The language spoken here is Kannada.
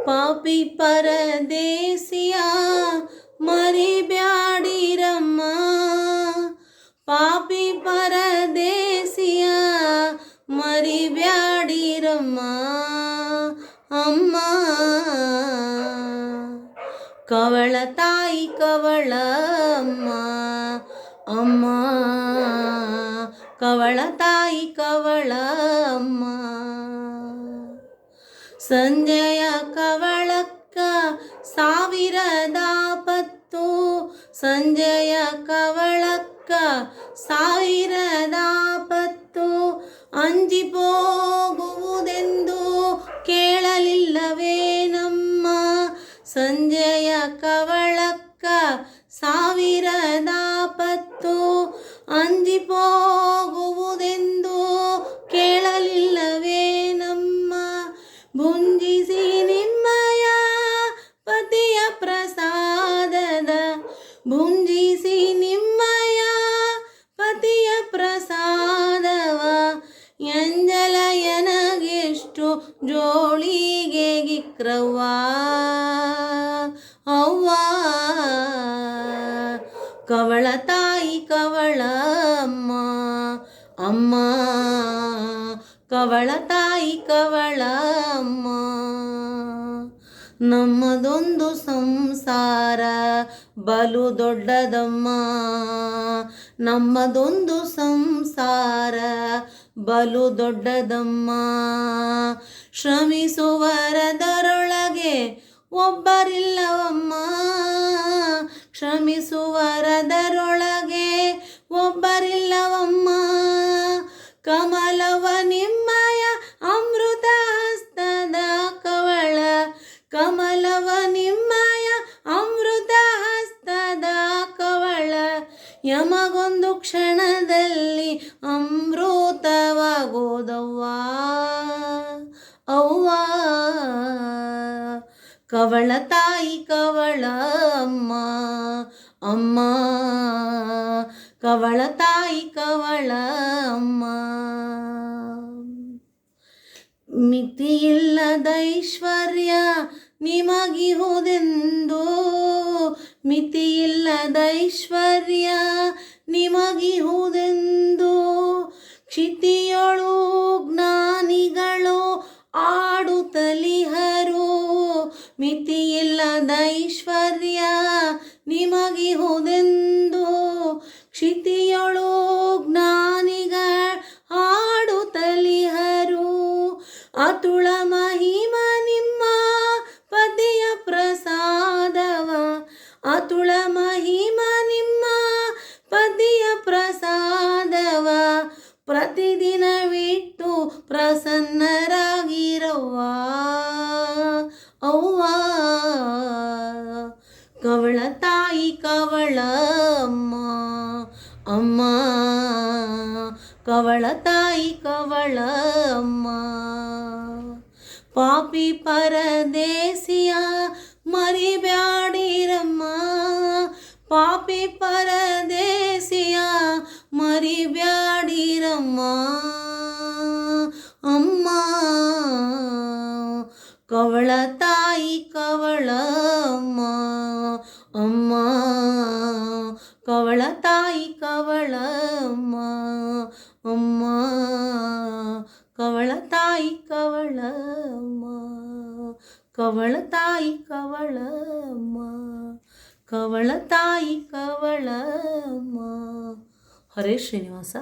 ಪಾಪಿ ಪರದೇಸಿಯ ಮರಿಬ್ಯಾಡಿರಮ್ಮ, ಪಾಪಿ ಪರದೇಸಿಯ ಮರಿಬ್ಯಾಡಿರಮ್ಮ. ಅಮ್ಮ ಕವಳ ತಾಯಿ ಕವಳಮ್ಮ, ಅಮ್ಮ ಕವಳ ತಾಯಿ ಕವಳಮ್ಮ. ಸಂಜೆಯ ಕವಳಕ್ಕ ಸಾವಿರದ ಪತ್ತು, ಸಂಜೆಯ ಕವಳಕ್ಕ ಸಾವಿರದ ಪತ್ತು. ಅಂಜಿ ಹೋಗುವುದೆಂದು ಕೇಳಲಿಲ್ಲವೇನಮ್ಮ, ಸಂಜೆಯ ಕವಳಕ್ಕ ಸಾವಿರದ ಪತ್ತು. ಅಂಜಿ ಹೋಗುವುದೆಂದು ಕೇಳಲಿಲ್ಲವೇನಮ್ಮ, ಭುಂಜಿಸಿ ನಿಮ್ಮಯ ಪತಿಯ ಪ್ರಸಾದದ, ಭುಂಜಿಸಿ ನಿಮ್ಮಯ ಪತಿಯ ಪ್ರಸಾದವ. ಎಂಜಲ ಎನಗೆಷ್ಟು ಜೋಳಿಗೆ ಗಿಕ್ರವ್ವ, ಅವ್ವ ಕವಳ ತಾಯಿ ಕವಳಮ್ಮ, ಅಮ್ಮ ಕವಳ ತಾಯಿ ಕವಳಮ್ಮ. ನಮ್ಮದೊಂದು ಸಂಸಾರ ಬಲು ದೊಡ್ಡದಮ್ಮ, ನಮ್ಮದೊಂದು ಸಂಸಾರ ಬಲು ದೊಡ್ಡದಮ್ಮ. ಶ್ರಮಿಸುವರದರೊಳಗೆ ಒಬ್ಬರಿಲ್ಲವಮ್ಮ, ಶ್ರಮಿಸುವರದರೊಳಗೆ ಒಬ್ಬರಿಲ್ಲವಮ್ಮ. ಕಮಲವ ನಿಮ್ಮಯ ಅಮೃತ ಹಸ್ತದ ಕವಳ, ಕಮಲವ ನಿಮ್ಮಯ ಅಮೃತ ಹಸ್ತದ ಕವಳ. ಯಮಗೊಂದು ಕ್ಷಣದಲ್ಲಿ ಅಮೃತವಾಗೋದವ್ವ, ಅವ್ವ ಕವಳ ತಾಯಿ ಕವಳಮ್ಮ, ಅಮ್ಮ ಕವಳ ತಾಯಿ ಕವಳಮ್ಮ. ಮಿತಿಯಿಲ್ಲದ ಐಶ್ವರ್ಯ ನಿಮಗಿಹುದೆಂದು, ಮಿತಿಯಿಲ್ಲದ ಐಶ್ವರ್ಯ ನಿಮಗಿಹುದೆಂದು. ಕ್ಷಿತಿಯೊಳು ಜ್ಞಾನಿಗಳು ಆಡುತ್ತಲಿಹರು, ಮಿತಿಯಿಲ್ಲದ ಐಶ್ವರ್ಯ ನಿಮಗಿಹುದೆಂದು. ಕ್ಷಿತಿಯೊಳು ಜ್ಞಾನಿಗಳ ಆಡುತ್ತಲಿಹರು. ಅತುಳ ಮಹಿಮ ನಿಮ್ಮ ಪತಿಯ ಪ್ರಸಾದವ, ಅತುಳ ಮಹಿಮ ನಿಮ್ಮ ಪತಿಯ ಪ್ರಸಾದವ. ಪ್ರತಿದಿನವಿಟ್ಟು ಪ್ರಸನ್ನರಾಗಿರವ್ವ, ಅವ್ವ ಕವಳ ತಾಯಿ ಕವಳಮ್ಮ, ಅಮ್ಮ ಕವಳ ತಾಯಿ ಕವಳಮ್ಮ. ಪಾಪಿ ಪರದೇಸಿಯ ಮರಿಬ್ಯಾಡಿರಮ್ಮ, ಪಾಪಿ ಪರದೇಸಿಯ ಮರಿಬ್ಯಾಡಿರಮ್ಮ. ಅಮ್ಮ ಕವಳ ತಾಯಿ ಕವಳಮ್ಮ, ಅಮ್ಮ ಕವಳ ತಾಯಿ ಕವಳಮ್ಮ, ಅಮ್ಮ ಕವಳ ತಾಯಿ ಕವಳಮ್ಮ, ಕವಳ ತಾಯಿ ಕವಳಮ್ಮ, ಕವಳ ತಾಯಿ ಕವಳಮ್ಮ. ಹರೇ ಶ್ರೀನಿವಾಸ.